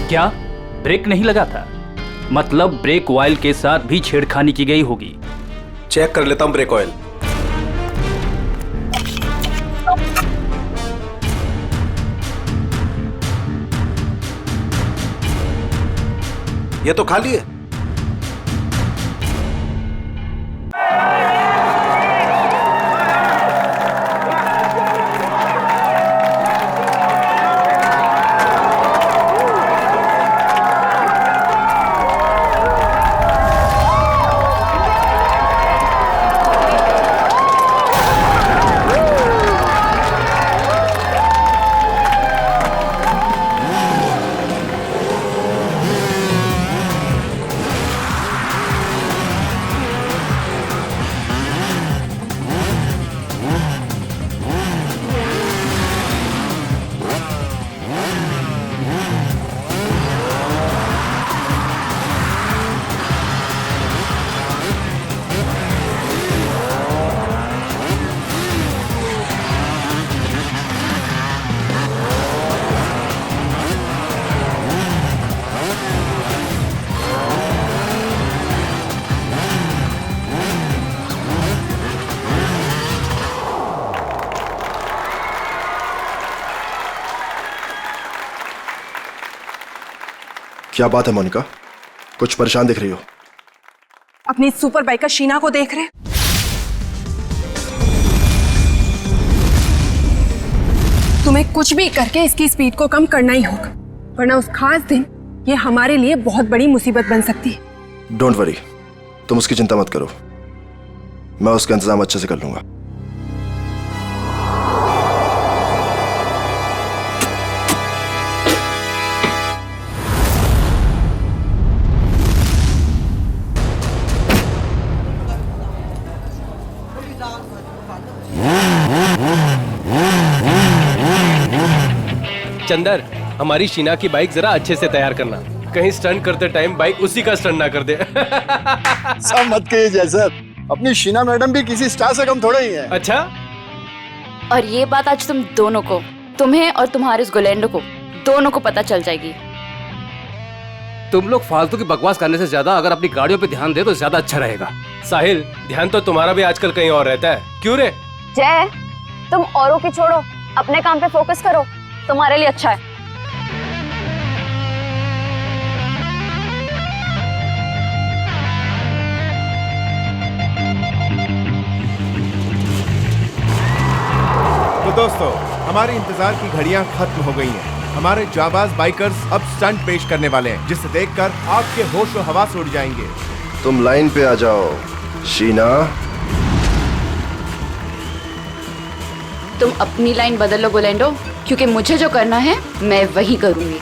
क्या ब्रेक नहीं लगा था? मतलब ब्रेक ऑयल के साथ भी छेड़खानी की गई होगी। चेक कर लेता हूं ब्रेक ऑयल। ये तो खाली है। क्या बात है मोनिका, कुछ परेशान दिख रही हो? अपनी सुपर बाइकर शीना को देख रहे? तुम्हें कुछ भी करके इसकी स्पीड को कम करना ही होगा, वरना उस खास दिन ये हमारे लिए बहुत बड़ी मुसीबत बन सकती है। डोंट वरी, तुम उसकी चिंता मत करो, मैं उसका इंतजाम अच्छे से कर लूंगा। चंदर, हमारी शीना की बाइक जरा अच्छे से तैयार करना, कहीं स्टंट करते टाइम बाइक उसी का स्टंट ना कर दे। सब मत कहिए जैसर, अपनी शीना मैडम भी किसी स्टार से कम थोड़े ही है। अच्छा, और ये बात आज तुम दोनों को, तुम्हें और तुम्हारे उस गोलैंडो को, दोनों को पता चल जाएगी। तुम लोग फालतू की बकवास करने से ज्यादा अगर अपनी गाड़ियों पे ध्यान दे तो ज्यादा अच्छा रहेगा। साहिल, ध्यान तो तुम्हारा भी आजकल कहीं और रहता है, क्यों रे? जय, तुम औरों की छोड़ो, अपने काम पे फोकस करो, तुम्हारे लिए अच्छा है। तो दोस्तों, हमारे इंतजार की घड़ियां खत्म हो गई हैं। हमारे जाबाज बाइकर्स अब स्टंट पेश करने वाले हैं, जिसे देखकर आपके होश और हवास उड़ जाएंगे। तुम लाइन पे आ जाओ शीना। तुम अपनी लाइन बदल लो गोलैंडो, क्योंकि मुझे जो करना है मैं वही करूंगी।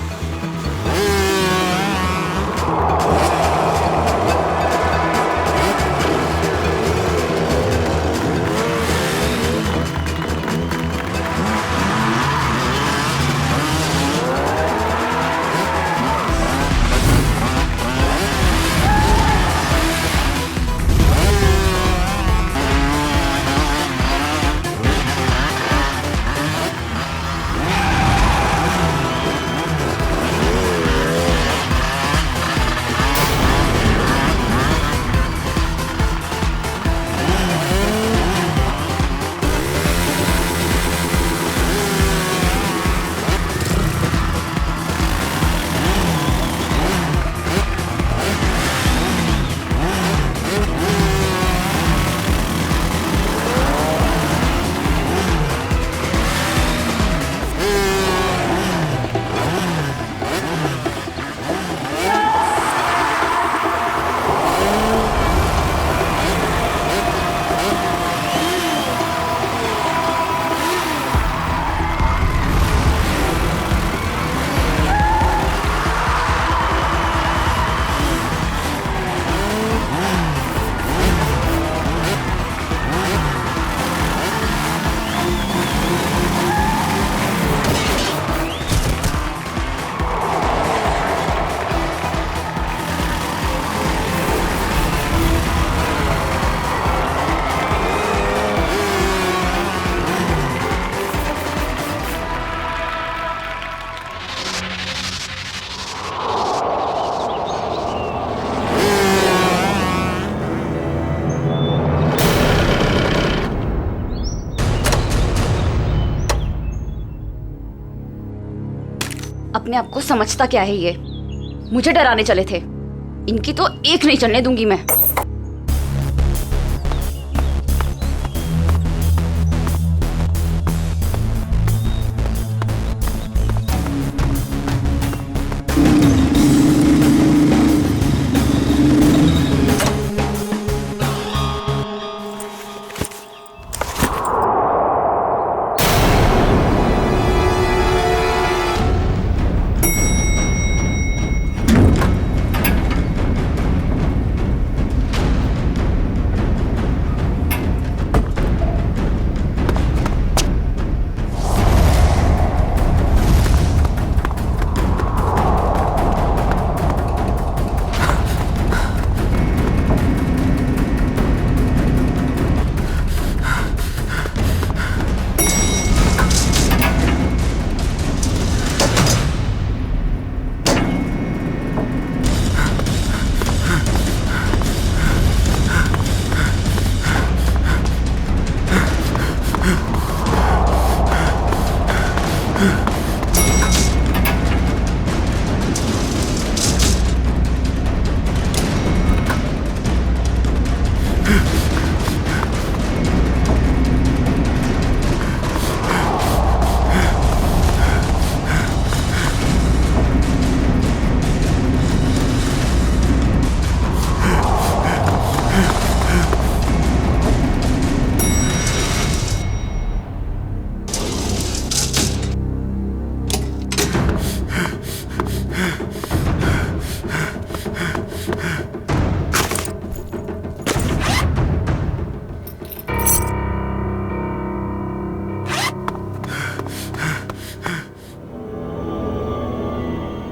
अपने आप को समझता क्या है ये? मुझे डराने चले थे। इनकी तो एक नहीं चलने दूंगी मैं।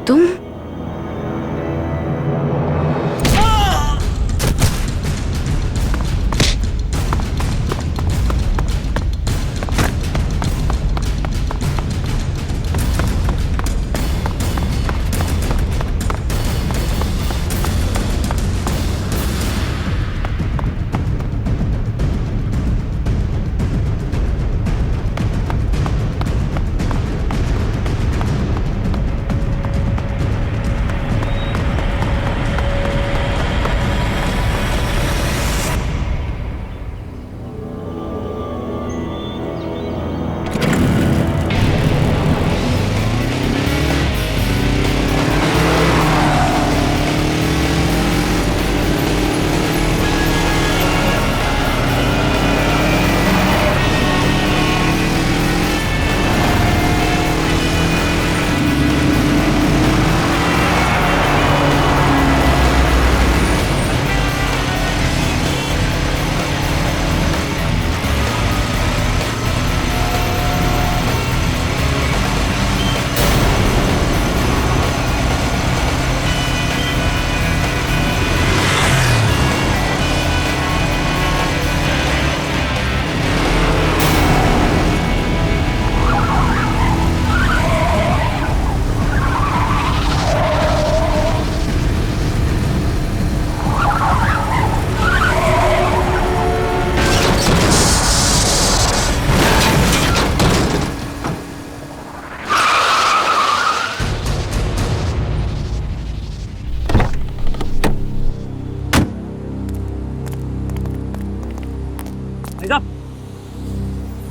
तुम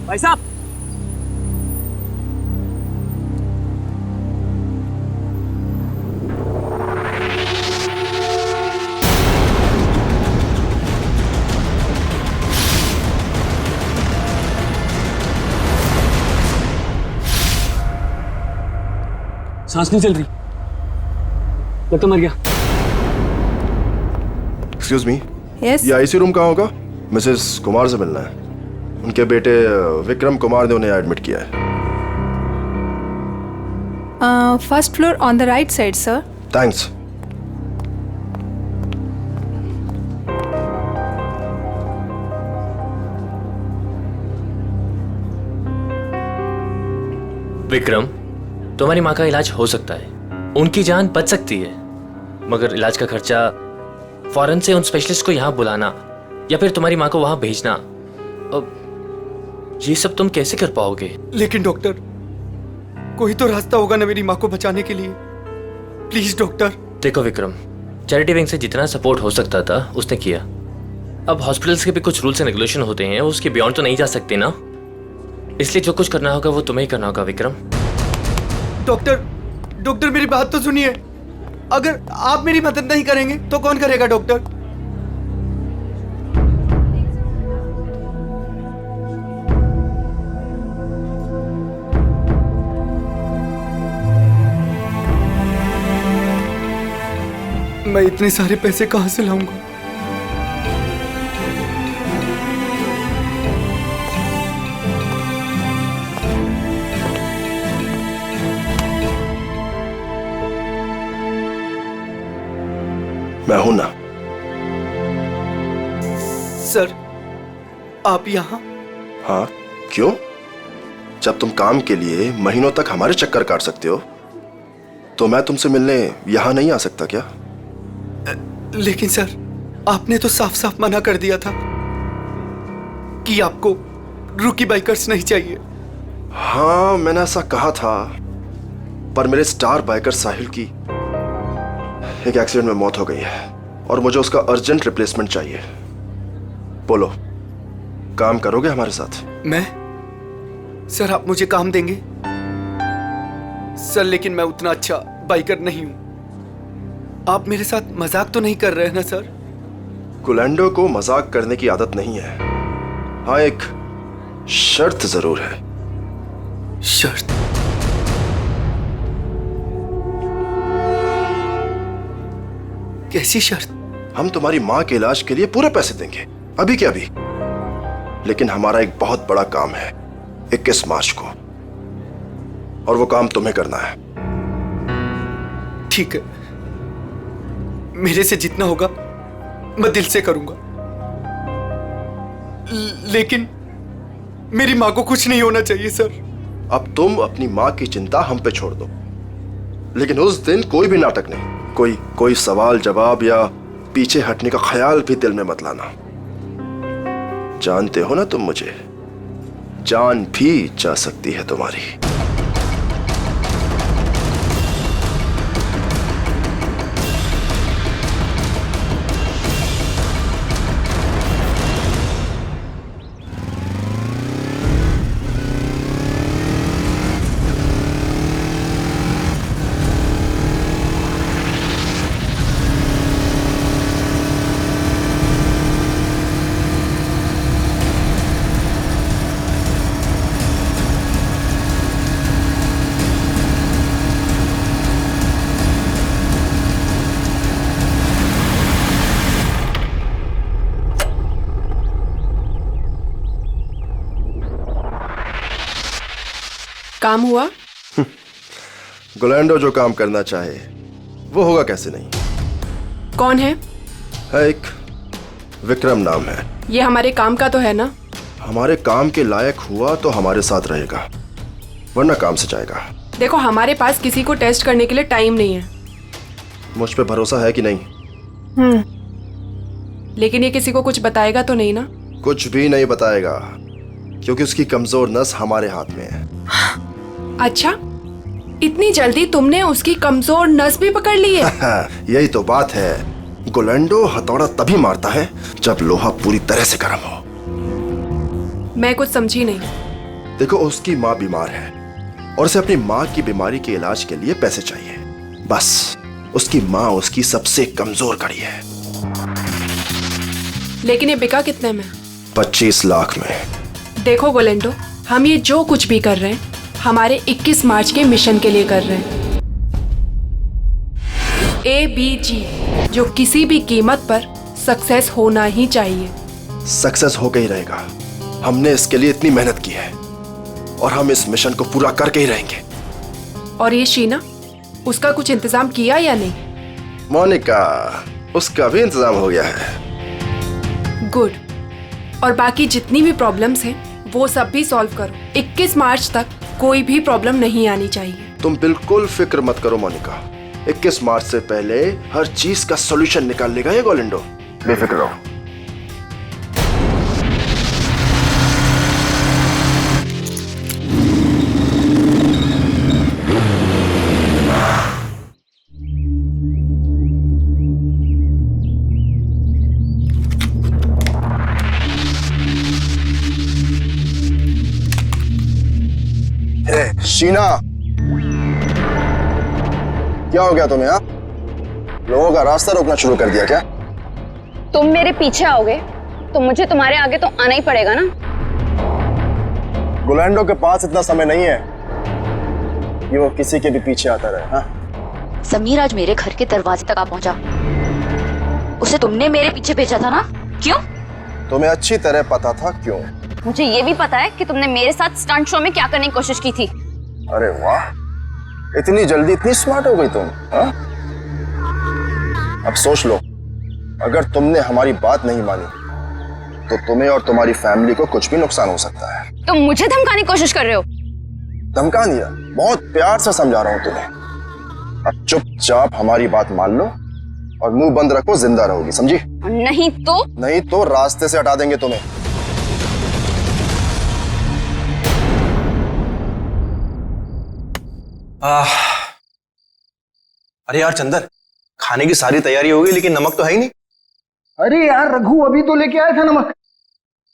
भाई साहब, सांस नहीं चल रही, लगता मर गया। एक्सक्यूज मी, यस ये आईसी रूम कहाँ होगा? मिसेस कुमार से मिलना है। उनके बेटे विक्रम कुमार ने उन्हें एडमिट किया है। First floor on the right side sir. Thanks. Vikram, तुम्हारी माँ का इलाज हो सकता है, उनकी जान बच सकती है, मगर इलाज का खर्चा फौरन से उन स्पेशलिस्ट को यहाँ बुलाना या फिर तुम्हारी माँ को वहाँ भेजना, अब ये सब तुम कैसे कर पाओगे? लेकिन डॉक्टर, कोई तो रास्ता होगा ना मेरी माँ को बचाने के लिए। Please doctor. देखो विक्रम, चैरिटी विंग से जितना सपोर्ट हो सकता था उसने किया। अब हॉस्पिटल्स के भी कुछ रूल्स एंड रेगुलेशन होते हैं, उसके बियॉन्ड तो नहीं जा सकते ना, इसलिए जो कुछ करना होगा वो तुम्हें ही करना होगा विक्रम। डॉक्टर मेरी बात तो सुनिए। अगर आप मेरी मदद नहीं करेंगे तो कौन करेगा डॉक्टर? मैं इतने सारे पैसे कहां से लाऊंगा? मैं हूं ना। सर, आप यहाँ? हाँ, क्यों? जब तुम काम के लिए महीनों तक हमारे चक्कर काट सकते हो तो मैं तुमसे मिलने यहां नहीं आ सकता क्या? लेकिन सर, आपने तो साफ साफ मना कर दिया था कि आपको रूकी बाइकर्स नहीं चाहिए। हाँ, मैंने ऐसा कहा था, पर मेरे स्टार बाइकर साहिल की एक एक्सीडेंट में मौत हो गई है और मुझे उसका अर्जेंट रिप्लेसमेंट चाहिए। बोलो, काम करोगे हमारे साथ? मैं? सर, आप मुझे काम देंगे? सर, लेकिन मैं उतना अच्छा बाइकर नहीं हूं। आप मेरे साथ मजाक तो नहीं कर रहे हैं ना सर? गुलेंडो को मजाक करने की आदत नहीं है। हाँ, एक शर्त जरूर है। शर्त? कैसी शर्त? हम तुम्हारी माँ के इलाज के लिए पूरे पैसे देंगे, अभी के अभी। लेकिन हमारा एक बहुत बड़ा काम है 21 मार्च को, और वो काम तुम्हें करना है। ठीक है, मेरे से जितना होगा मैं दिल से करूंगा, लेकिन मेरी माँ को कुछ नहीं होना चाहिए सर। अब तुम अपनी माँ की चिंता हम पे छोड़ दो, लेकिन उस दिन कोई भी नाटक नहीं, कोई सवाल जवाब या पीछे हटने का ख्याल भी दिल में मत लाना। जानते हो ना तुम मुझे, जान भी जा सकती है तुम्हारी। काम हुआ? गुलेंडो जो काम करना चाहे वो होगा कैसे नहीं। कौन है? एक विक्रम नाम है। ये हमारे काम का तो है ना? हमारे काम के लायक हुआ तो हमारे साथ रहेगा, वरना काम से जाएगा। देखो, हमारे पास किसी को टेस्ट करने के लिए टाइम नहीं है। मुझ पे भरोसा है कि नहीं? लेकिन ये किसी को कुछ बताएगा तो नहीं ना? कुछ भी नहीं बताएगा, क्योंकि उसकी कमजोर नस हमारे हाथ में है। अच्छा, इतनी जल्दी तुमने उसकी कमजोर नस भी पकड़ ली है? यही तो बात है। गुलेंडो हथौड़ा तभी मारता है जब लोहा पूरी तरह से गर्म हो। मैं कुछ समझी नहीं। देखो, उसकी माँ बीमार है और उसे अपनी माँ की बीमारी के इलाज के लिए पैसे चाहिए। बस, उसकी माँ उसकी सबसे कमजोर कड़ी है। लेकिन ये बिका कितने में? 25 लाख में। देखो गुलेंडो, हम ये जो कुछ भी कर रहे हैं हमारे 21 मार्च के मिशन के लिए कर रहे हैं। ABG, जो किसी भी कीमत पर सक्सेस होना ही चाहिए। सक्सेस होकर ही रहेगा। हमने इसके लिए इतनी मेहनत की है और हम इस मिशन को पूरा करके ही रहेंगे। और ये शीना, उसका कुछ इंतजाम किया या नहीं? मोनिका, उसका भी इंतजाम हो गया है। गुड। और बाकी जितनी भी प्रॉब्लम्स हैं वो सब भी सॉल्व करो। 21 मार्च तक कोई भी प्रॉब्लम नहीं आनी चाहिए। तुम बिल्कुल फिक्र मत करो मोनिका, 21 मार्च से पहले हर चीज का सॉल्यूशन निकाल लेगा ये गुलेंडो। बेफिक्र रहो। शीना, क्या हो गया तुम्हें? लोगों का रास्ता रोकना शुरू कर दिया क्या? तुम मेरे पीछे आओगे तो मुझे तुम्हारे आगे तो आना ही पड़ेगा ना। गुलैंडो के पास इतना समय नहीं है कि वो किसी के भी पीछे आता रहे। हाँ? समीर आज मेरे घर के दरवाजे तक आ पहुंचा। उसे तुमने मेरे पीछे भेजा था ना? क्यों? तुम्हें अच्छी तरह पता था क्यों। मुझे ये भी पता है कि तुमने मेरे साथ स्टंट शो में क्या करने की कोशिश की थी। अरे वाह, इतनी जल्दी इतनी स्मार्ट हो गई तुम। हाँ? अब सोच लो, अगर तुमने हमारी बात नहीं मानी तो तुम्हें और तुम्हारी फैमिली को कुछ भी नुकसान हो सकता है। तुम मुझे धमकाने की कोशिश कर रहे हो? धमका दिया? बहुत प्यार से समझा रहा हूं तुम्हें। अब चुपचाप हमारी बात मान लो और मुंह बंद रखो, जिंदा रहोगी, समझी? नहीं तो रास्ते से हटा देंगे तुम्हें। अरे यार चंदर, खाने की सारी तैयारी हो गई लेकिन नमक तो है ही नहीं। अरे यार रघु, अभी तो लेके आया था नमक।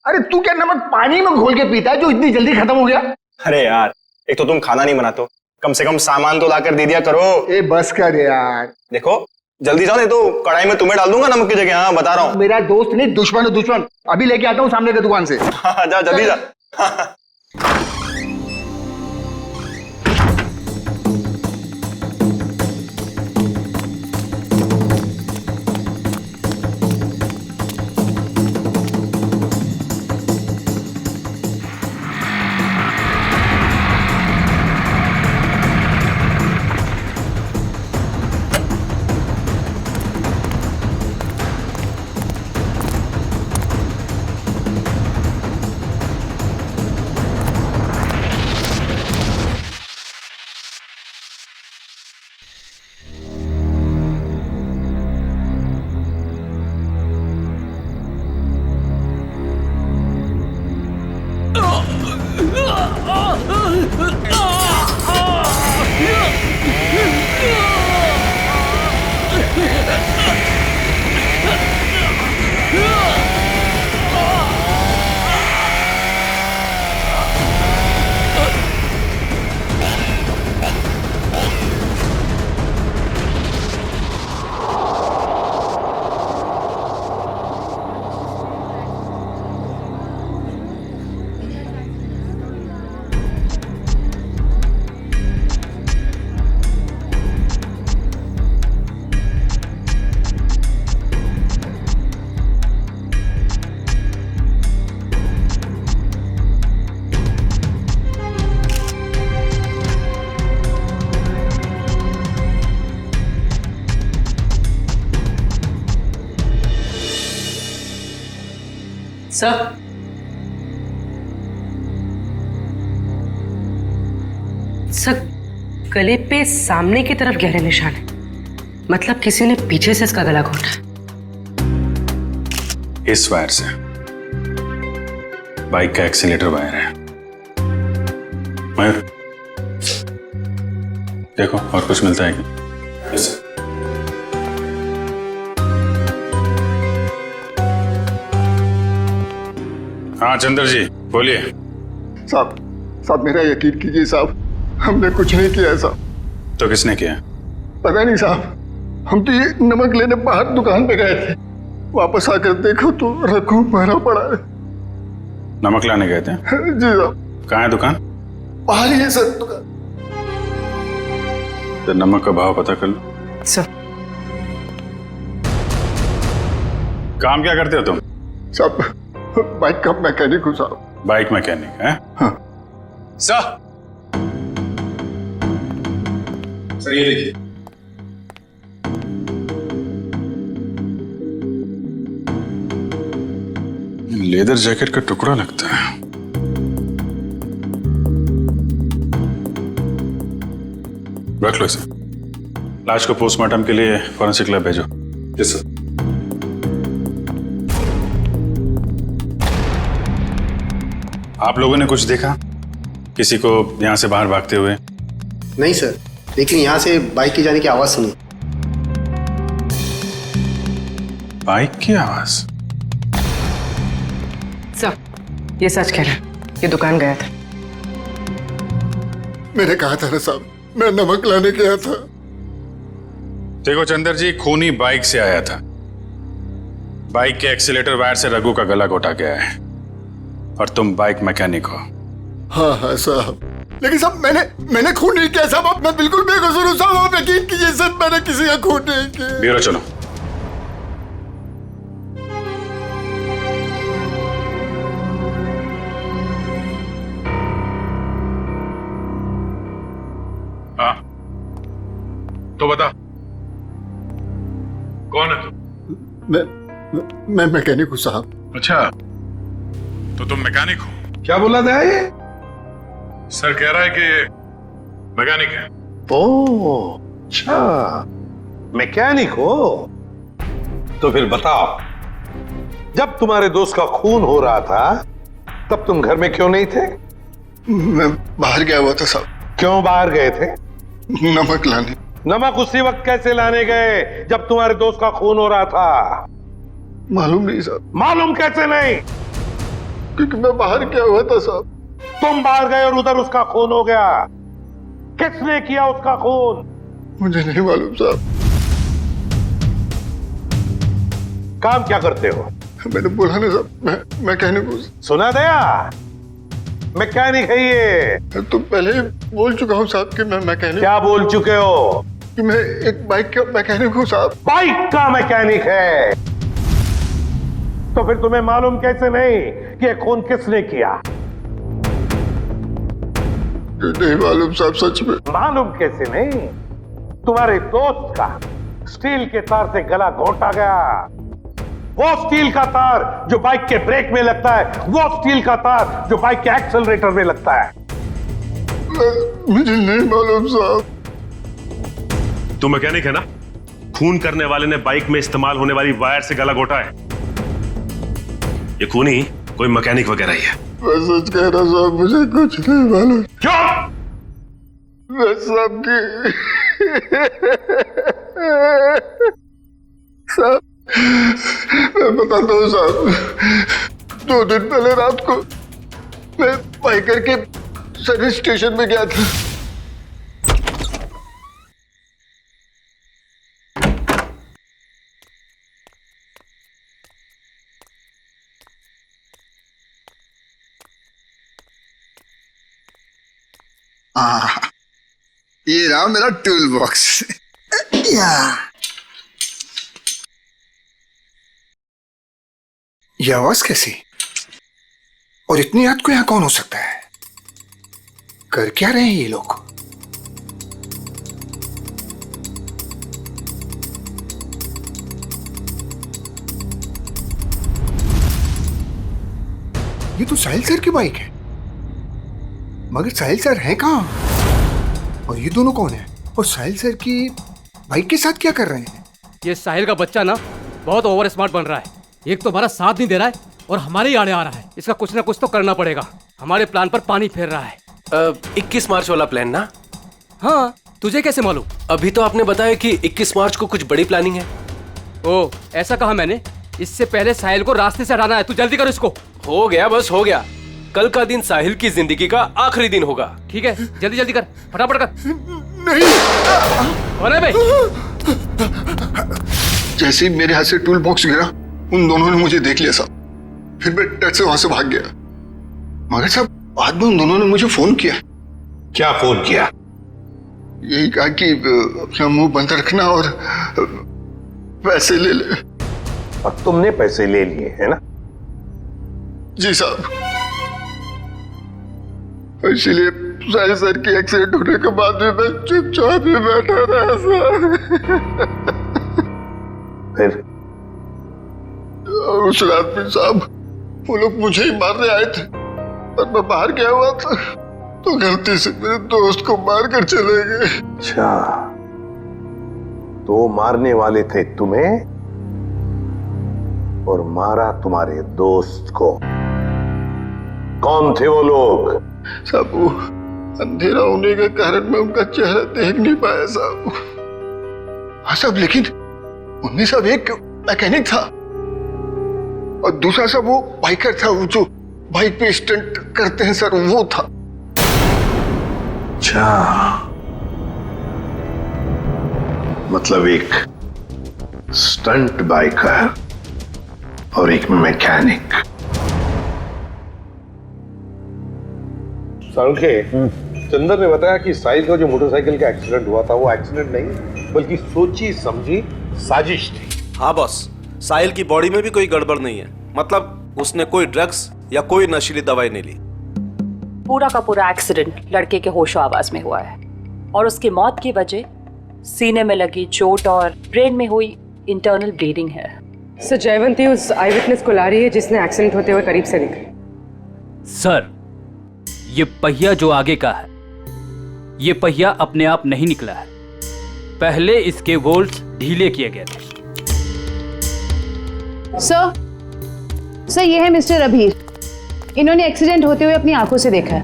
अरे तू क्या नमक पानी में घोल के पीता है जो इतनी जल्दी खत्म हो गया? अरे यार, एक तो तुम खाना नहीं बनाते हो, कम से कम सामान तो लाकर दे दिया करो। ए बस कर यार। देखो जल्दी जाओ, नहीं तो कढ़ाई में तुम्हें डाल दूंगा नमक की जगह। हाँ बता रहा हूँ। मेरा दोस्त नहीं, दुश्मन है दुश्मन। अभी लेके आता हूँ सामने की दुकान से। हाँ जा जल्दी जा। सर, गले पे सामने की तरफ गहरे निशान है। मतलब किसी ने पीछे से इसका गला घोटा। इस वायर से बाइक का एक्सीलेटर वायर है। मयूर देखो और कुछ मिलता है क्या? yes. हाँ चंद्र जी बोलिए। साहब मेरा यकीन कीजिए साहब, हमने कुछ नहीं किया साहब। तो किसने किया? पता नहीं साहब, हम तो ये नमक लेने बाहर दुकान पे गए थे, वापस आकर देखो तो रघु भरा पड़ा है। नमक लाने गए थे? जी साहब। कहाँ है दुकान? बाहर ही है सर दुकान। तो नमक का भाव पता कर लो। सर काम क्या करते हो तुम? साहब बाइक का मैकेनिक हूँ साहब। बाइक मैकेनिक है? हाँ। सर ये देखिए, लेदर जैकेट का टुकड़ा लगता है। रख लो इसे। लाश को पोस्टमार्टम के लिए फॉरेंसिक लैब भेजो। Yes sir. आप लोगों ने कुछ देखा? किसी को यहां से बाहर भागते हुए? नहीं सर, लेकिन यहाँ से बाइक की जाने की आवाज सुनी। बाइक की आवाज? सर ये सच कह रहा है, ये दुकान गया था। मैंने कहा था ना साहब, मैं नमक लाने गया था। देखो चंदर जी, खूनी बाइक से आया था। बाइक के एक्सीलेटर वायर से रघु का गला घोटा गया है और तुम बाइक मैकेनिक हो। हाँ हाँ साहब, लेकिन साहब मैंने खून नहीं किया साहब, मैं बिल्कुल बेकसूर हूँ साहब, आप यकीन कीजिए सर, मैंने किसी का खून नहीं किया। ब्यूरो चलो। हाँ तो बता, कौन है तू? मैं मैकेनिक हूँ साहब। अच्छा, तो तुम मैकेनिक हो? क्या बोला था ये? सर कह रहा है कि ये मैकेनिक है। ओह अच्छा, मैकेनिक हो? तो फिर बताओ, जब तुम्हारे दोस्त का खून हो रहा था तब तुम घर में क्यों नहीं थे? मैं बाहर गया हुआ था साहब। क्यों बाहर गए थे? नमक लाने। नमक उसी वक्त कैसे लाने गए जब तुम्हारे दोस्त का खून हो रहा था? मालूम नहीं साहब। मालूम कैसे नहीं? क्योंकि मैं बाहर गया हुआ था साहब। तुम बाहर गए और उधर उसका खून हो गया। किसने किया उसका खून? मुझे नहीं मालूम साहब। काम क्या करते हो? मैंने बोला ना साहब, मैं मैकेनिक हूँ। सुना दिया? मैकेनिक है ये। तो पहले ही बोल चुका हूँ साहब कि मैं मैकेनिक। क्या बोल चुके हो? कि मैं एक बाइक का मैकेनिक हूँ साहब। बाइक का मैकेनिक है? तो फिर तुम्हें मालूम कैसे नहीं कि ये खून किसने किया? नहीं मालूम साहब, सच में। मालूम कैसे नहीं? तुम्हारे दोस्त का स्टील के तार से गला घोटा गया। वो स्टील का तार जो बाइक के ब्रेक में लगता है, वो स्टील का तार जो बाइक के एक्सेलरेटर में लगता है। मुझे नहीं मालूम साहब। तू मैकेनिक है ना? खून करने वाले ने बाइक में इस्तेमाल होने वाली वायर से गला घोटा है। ये खूनी कोई मैकेनिक वगैरह ही है। मैं सच कह रहा साहब, मुझे कुछ नहीं मालूम। क्यों? मैं सबकी साहब, मैं बताता हूँ साहब। 2 दिन पहले रात को मैं बाइकर के सर्विस स्टेशन में गया था। ये रहा मेरा टूल बॉक्स। ये आवाज कैसी? और इतनी रात को यहाँ कौन हो सकता है? कर क्या रहे हैं ये लोग? ये तो साहिल सर की बाइक है, मगर साहिल सर हैं कहाँ? और ये दोनों कौन है? और साहिल सर की बाइक के साथ क्या कर रहे हैं? ये साहिल का बच्चा ना बहुत ओवर स्मार्ट बन रहा है। एक तो हमारा साथ नहीं दे रहा है और हमारे ही आड़े आ रहा है। इसका कुछ ना कुछ तो करना पड़ेगा। हमारे प्लान पर पानी फेर रहा है। 21 मार्च वाला प्लान ना? हाँ, तुझे कैसे मालूम? अभी तो आपने बताया कि 21 मार्च को कुछ बड़ी प्लानिंग है। ओ, ऐसा कहा मैंने। इससे पहले साहिल को रास्ते से हटाना है। तू जल्दी कर इसको। हो गया, बस हो गया। कल का दिन साहिल की जिंदगी का आखिरी दिन होगा। ठीक है, जल्दी जल्दी कर, फटाफट कर। नहीं। अरे भाई, जैसे ही मेरे हाथ से टूल बॉक्स गिरा, उन दोनों ने मुझे देख लिया साहब। फिर मैं डर से वहां से भाग गया। मगर साहब बाद में उन दोनों ने मुझे फोन किया। क्या फोन किया? यही कहा कि अपना मुंह बंद रखना और पैसे ले ले। और तुमने पैसे ले लिए है ना? जी साहब। इसलिए साहिल सर की एक्सीडेंट होने के बाद भी मैं चुपचाप ही बैठा रहा साहब। फिर उस रात में साहब वो लोग मुझे ही मारने आए थे, और मैं बाहर गया हुआ था, तो गलती से मेरे दोस्त को मार कर चले गए। अच्छा, तो मारने वाले थे तुम्हें और मारा तुम्हारे दोस्त को। कौन थे वो लोग? साहब वो अंधेरा होने के कारण मैं उनका चेहरा देख नहीं पाया साहब। हाँ साहब, लेकिन उनमें सब एक मैकेनिक था और दूसरा सब वो बाइकर था, वो जो बाइक पे स्टंट करते हैं सर, वो था। अच्छा, मतलब एक स्टंट बाइकर और एक मैकेनिक। के चंदर ने बताया कि साहिल का जो मोटरसाइकिल का एक्सीडेंट हुआ था वो एक्सीडेंट नहीं बल्कि सोची समझी साजिश थी। हाँ बॉस, साहिल की बॉडी में भी कोई गड़बड़ नहीं है। मतलब उसने कोई ड्रग्स या कोई नशीली दवाई नहीं ली। पूरा का पूरा एक्सीडेंट लड़के के होशो आवाज में हुआ है और उसकी मौत की वजह सीने में लगी चोट और ब्रेन में हुई इंटरनल ब्लीडिंग है। सर, जयवंती उस आई विटनेस को ला रही है जिसने एक्सीडेंट होते हुए करीब से देखा। सर, ये पहिया जो आगे का है, ये पहिया अपने आप नहीं निकला है। पहले इसके वोल्ट्स ढीले किए गए थे। सर, ये है मिस्टर अभीर। इन्होंने एक्सीडेंट होते हुए अपनी आंखों से देखा है।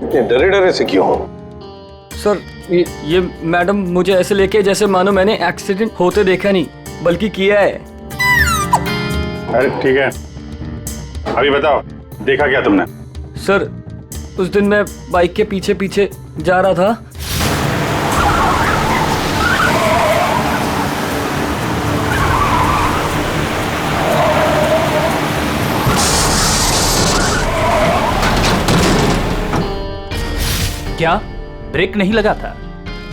इतने डरे डरे से क्यों हो? सर, ये मैडम मुझे ऐसे लेके जैसे मानो मैंने एक्सीडेंट होते देखा नहीं बल्कि किया है। अरे ठीक है, अभी बताओ देखा क्या तुमने? सर, उस दिन मैं बाइक के पीछे पीछे जा रहा था। क्या ब्रेक नहीं लगा था?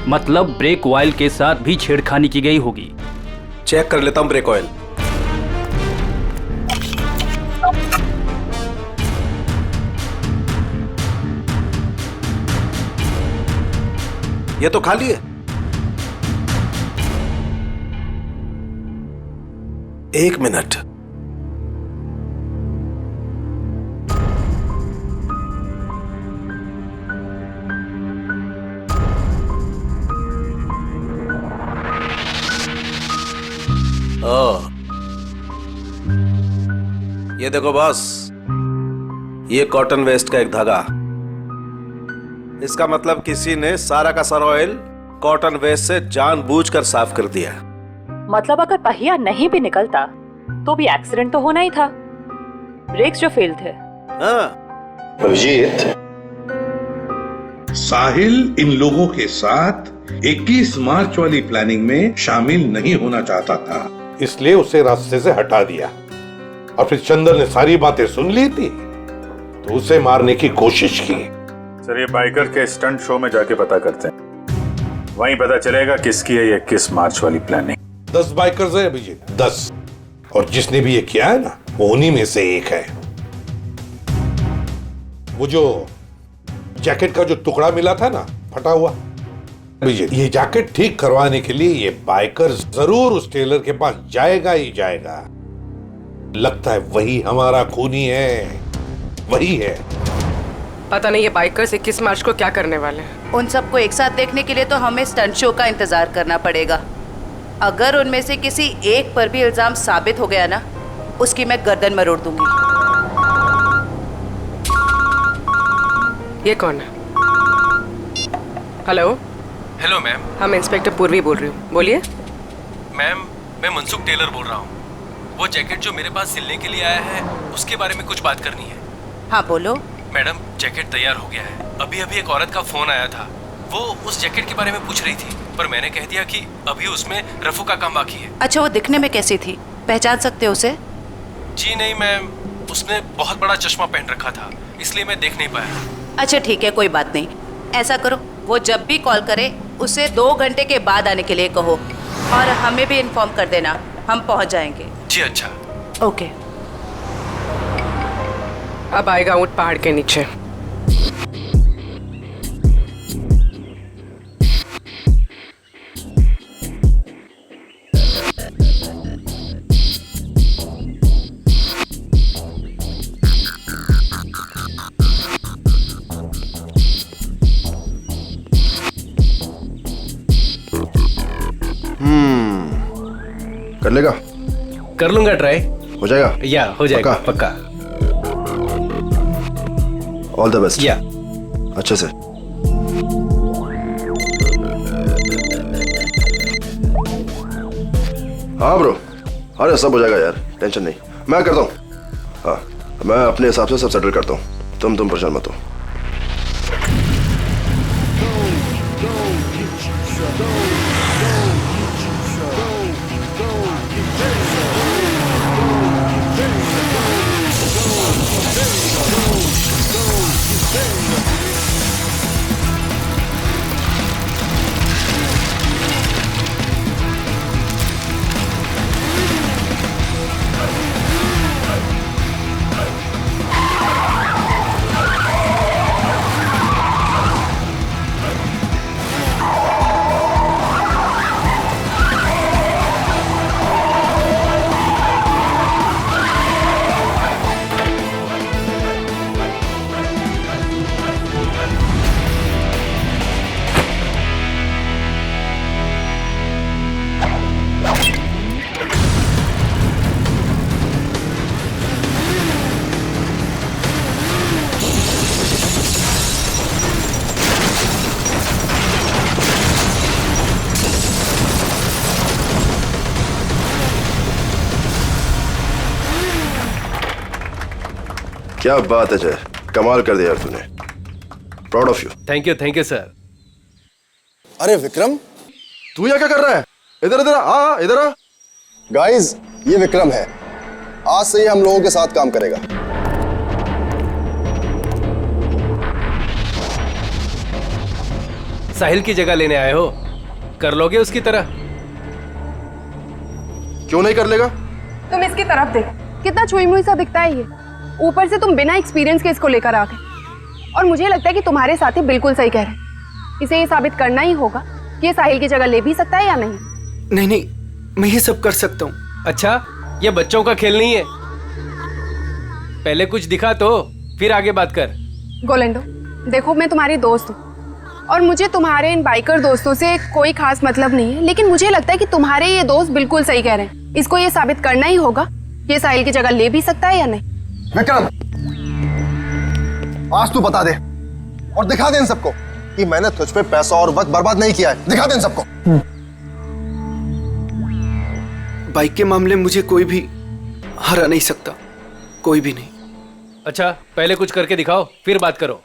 मतलब ब्रेक ऑयल के साथ भी छेड़खानी की गई होगी। चेक कर लेता हूं ब्रेक ऑयल। ये तो खाली है। एक मिनट। ये देखो बॉस, ये कॉटन वेस्ट का एक धागा। इसका मतलब किसी ने सारा का सारा ऑयल कॉटन वेस्ट से जानबूझकर साफ कर दिया। मतलब अगर पहिया नहीं भी निकलता तो भी एक्सीडेंट तो होना ही था। ब्रेक्स जो फेल थे। अभिजीत, साहिल इन लोगों के साथ 21 मार्च वाली प्लानिंग में शामिल नहीं होना चाहता था, इसलिए उसे रास्ते से हटा दिया। और फिर चंदर ने सारी बातें सुन ली थी तो उसे मारने की कोशिश की। सर, ये बाइकर के स्टंट शो में जाके पता करते हैं, वहीं पता चलेगा किसकी है ये 21 मार्च वाली प्लानिंग। 10 बाइकर्स है अभिजीत, 10, और जिसने भी ये किया है ना वो उन्हीं में से एक है। वो जो जैकेट का जो टुकड़ा मिला था ना फटा हुआ, अभिजीत, ये जैकेट ठीक करवाने के लिए ये बाइकर जरूर उस टेलर के पास जाएगा ही जाएगा। लगता है वही हमारा खूनी है, वही है। पता नहीं ये बाइकर्स 21 मार्च को क्या करने वाले हैं। उन सबको एक साथ देखने के लिए तो हमें स्टंट शो का इंतजार करना पड़ेगा। अगर उनमें से किसी एक पर भी इल्जाम साबित हो गया ना, उसकी मैं गर्दन मरोड़ दूंगी। ये कौन है? हेलो। Hello ma'am. हम इंस्पेक्टर पूर्वी बोल रही हूँ, बोलिए। मैम, मैं मनसुख टेलर बोल रहा हूँ। वो जैकेट जो मेरे पास सिलने के लिए आया है उसके बारे में कुछ बात करनी है। हाँ बोलो। मैडम, जैकेट तैयार हो गया है। अभी अभी एक औरत का फोन आया था, वो उस जैकेट के बारे में पूछ रही थी, पर मैंने कह दिया कि अभी उसमें रफू का काम बाकी है। अच्छा, वो दिखने में कैसी थी, पहचान सकते हो उसे? जी नहीं मैम, उसने बहुत बड़ा चश्मा पहन रखा था, इसलिए मैं देख नहीं पाया। अच्छा ठीक है, कोई बात नहीं। ऐसा करो, वो जब भी कॉल करे उसे 2 घंटे के बाद आने के लिए कहो और हमें भी इन्फॉर्म कर देना, हम पहुंच जाएंगे। जी अच्छा। ओके। अब आएगा ऊंट पहाड़ के नीचे। कर लेगा? कर लूंगा ट्राई। हो जाएगा? या हो जाएगा पक्का। All the best. या अच्छे से। हाँ ब्रो, अरे सब हो जाएगा यार, टेंशन नहीं, मैं करता हूँ। हाँ, मैं अपने हिसाब से सब सेटल करता हूँ, तुम परेशान मत हो। क्या बात है जय, कमाल कर दिया यार तूने। Proud of you. Thank you sir. अरे विक्रम, तू यहाँ क्या कर रहा है? इधर इधर आ, इधर आ। गाइस, ये विक्रम है, आज से ये हम लोगों के साथ काम करेगा। साहिल की जगह लेने आए हो, कर लोगे उसकी तरह? क्यों नहीं कर लेगा? तुम इसकी तरफ देख, कितना छुई मुई सा दिखता है ये। ऊपर से तुम बिना एक्सपीरियंस के इसको लेकर आ गए। और मुझे लगता है कि तुम्हारे साथी बिल्कुल सही कह रहे हैं। इसे ये साबित करना ही होगा कि ये साहिल की जगह ले भी सकता है या नहीं। नहीं, मैं ये सब कर सकता हूँ। अच्छा, ये बच्चों का खेल नहीं है। पहले कुछ दिखा तो फिर आगे बात कर। गोलेंडो, देखो मैं तुम्हारी दोस्त हूँ और मुझे तुम्हारे इन बाइकर दोस्तों से कोई खास मतलब नहीं है, लेकिन मुझे लगता है कि तुम्हारे ये दोस्त बिल्कुल सही कह रहे हैं। इसको ये साबित करना ही होगा कि ये साहिल की जगह ले भी सकता है या नहीं। विक्रम, आज तू बता दे और दिखा दे इन सबको कि मैंने तुझ पे पैसा और वक्त बर्बाद नहीं किया है। दिखा दे इन सबको। बाइक के मामले में मुझे कोई भी हरा नहीं सकता, कोई भी नहीं। अच्छा, पहले कुछ करके दिखाओ फिर बात करो।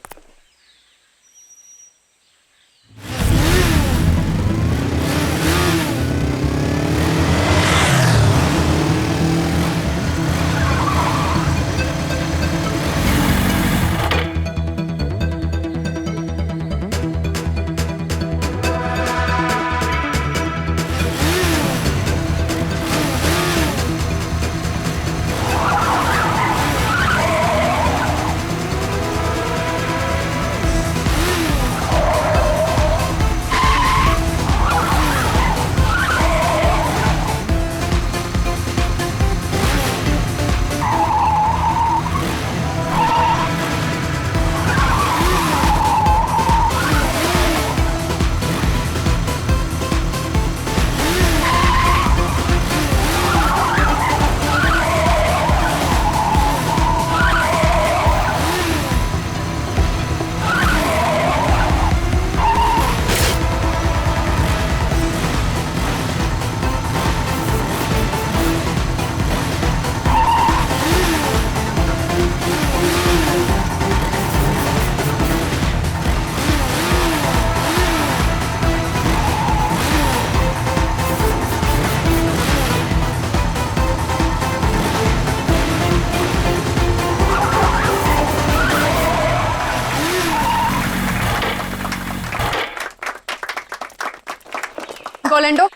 गोलेंडो,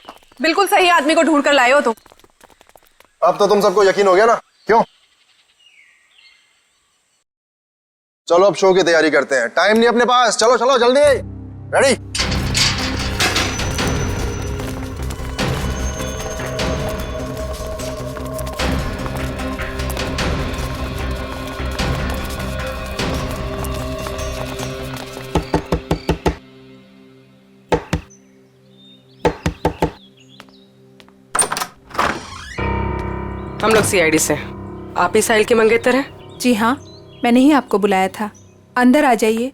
बिल्कुल सही आदमी को ढूंढ कर लाए हो तुम। अब तो तुम सबको यकीन हो गया ना, क्यों? चलो अब शो की तैयारी करते हैं, टाइम नहीं अपने पास। चलो चलो जल्दी, रेडी? हम लोग सीआईडी से। आप ही साहिल के मंगेतर हैं? जी हाँ, मैंने ही आपको बुलाया था। अंदर आ जाइए।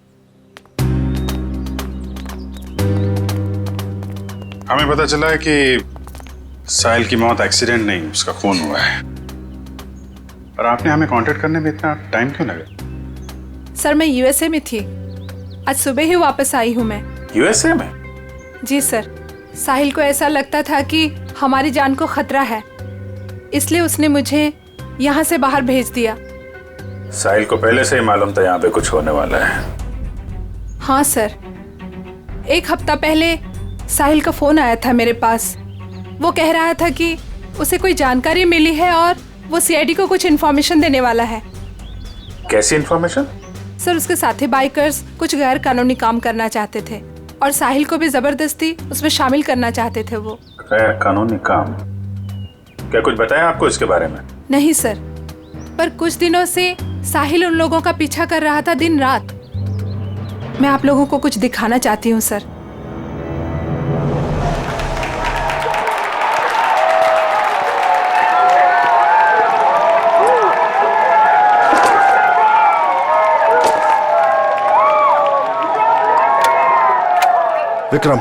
हमें पता चला है कि साहिल की मौत एक्सीडेंट नहीं, उसका खून हुआ है। और आपने हमें कांटेक्ट करने में इतना टाइम क्यों लगा? सर मैं यूएसए में थी, आज सुबह ही वापस आई हूँ मैं। यूएसए में? जी सर, साहिल को ऐसा लगता था कि हमारी जान को खतरा है, इसलिए उसने मुझे यहाँ से बाहर भेज दिया। साहिल को पहले से ही मालूम था यहाँ पे कुछ होने वाला है? हाँ सर, 1 हफ्ता पहले साहिल का फोन आया था मेरे पास। वो कह रहा था कि उसे कोई जानकारी मिली है और वो सीआईडी को कुछ इन्फॉर्मेशन देने वाला है। कैसी इन्फॉर्मेशन? सर उसके साथी बाइकर्स कुछ गैर कानूनी काम करना चाहते थे और साहिल को भी जबरदस्ती उसमें शामिल करना चाहते थे। वो गैर कानूनी काम? क्या कुछ बताया आपको इसके बारे में? नहीं सर, पर कुछ दिनों से साहिल उन लोगों का पीछा कर रहा था दिन रात। मैं आप लोगों को कुछ दिखाना चाहती हूँ सर। विक्रम,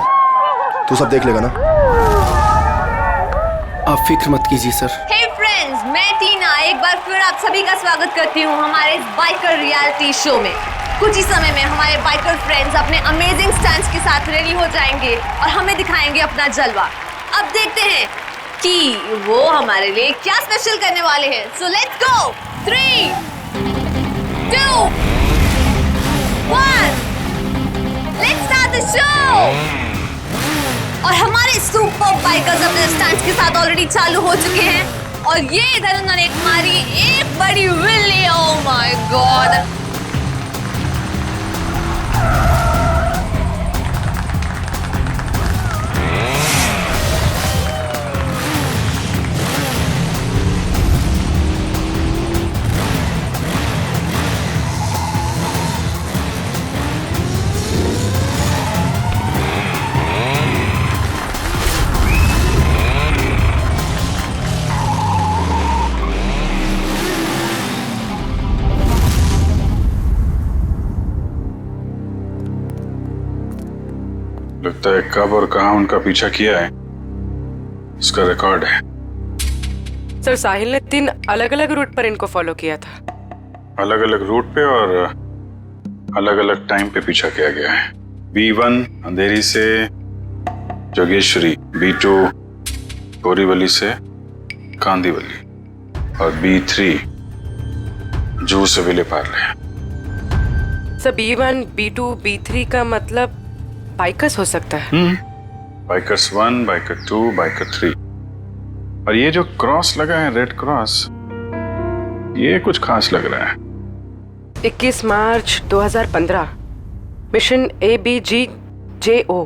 तू सब देख लेगा ना? आप फिक्र मत कीजिए सर। हे फ्रेंड्स, मैं टीना एक बार फिर आप सभी का स्वागत करती हूँ हमारे इस बाइकर रियलिटी शो में। कुछ ही समय में हमारे बाइकर फ्रेंड्स अपने अमेजिंग स्टंट्स के साथ रेडी हो जाएंगे और हमें दिखाएंगे अपना जलवा। अब देखते हैं कि वो हमारे लिए क्या स्पेशल करने वाले हैं। So let's go. 3, 2, 1, let's start the show. और हमारे सुपर बाइकर्स अपने स्टंट्स के साथ ऑलरेडी चालू हो चुके हैं और ये इधर उन्होंने मारी एक बड़ी विल्ली। Oh my God! लगता है कब और कहां उनका पीछा किया है इसका रिकॉर्ड है। सर साहिल ने 3 अलग अलग रूट पर इनको फॉलो किया था। अलग अलग रूट पे और अलग अलग टाइम पे पीछा किया गया है। B1 अंधेरी से जोगेश्वरी, B2 बोरीवली से कांदीवली और B3 जूह से Vile Parle. Sir B1, B2, B3 का मतलब बाइकर्स हो सकता है। Bikers 1, biker 2, biker 3। और ये जो क्रॉस लगा है, रेड क्रॉस, ये कुछ खास लग रहा है। 21 मार्च 2015, मिशन ABGJO।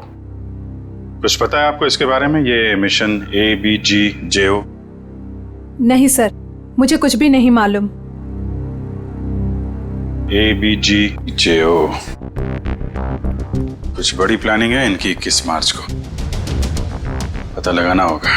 कुछ पता है आपको इसके बारे में, ये मिशन ABGJO? नहीं सर, मुझे कुछ भी नहीं मालूम। ABGJO कुछ बड़ी प्लानिंग है इनकी। 21 मार्च को पता लगाना होगा।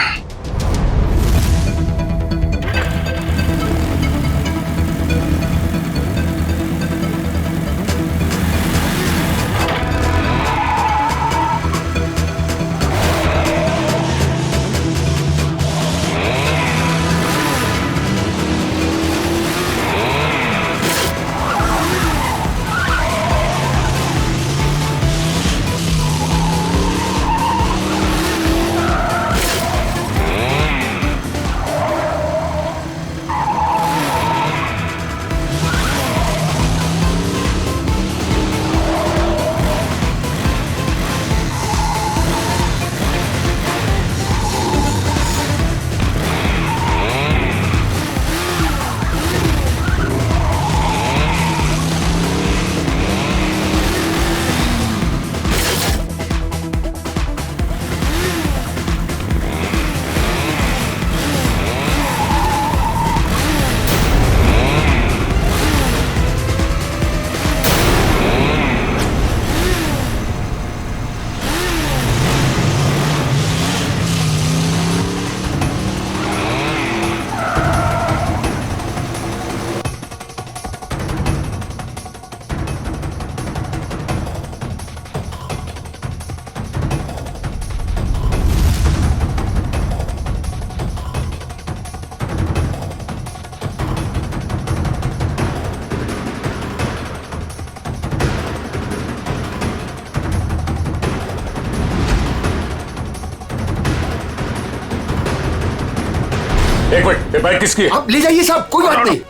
एक मिनट, ये बाइक किसकी है? आप ले जाइए साहब, कोई बात नहीं।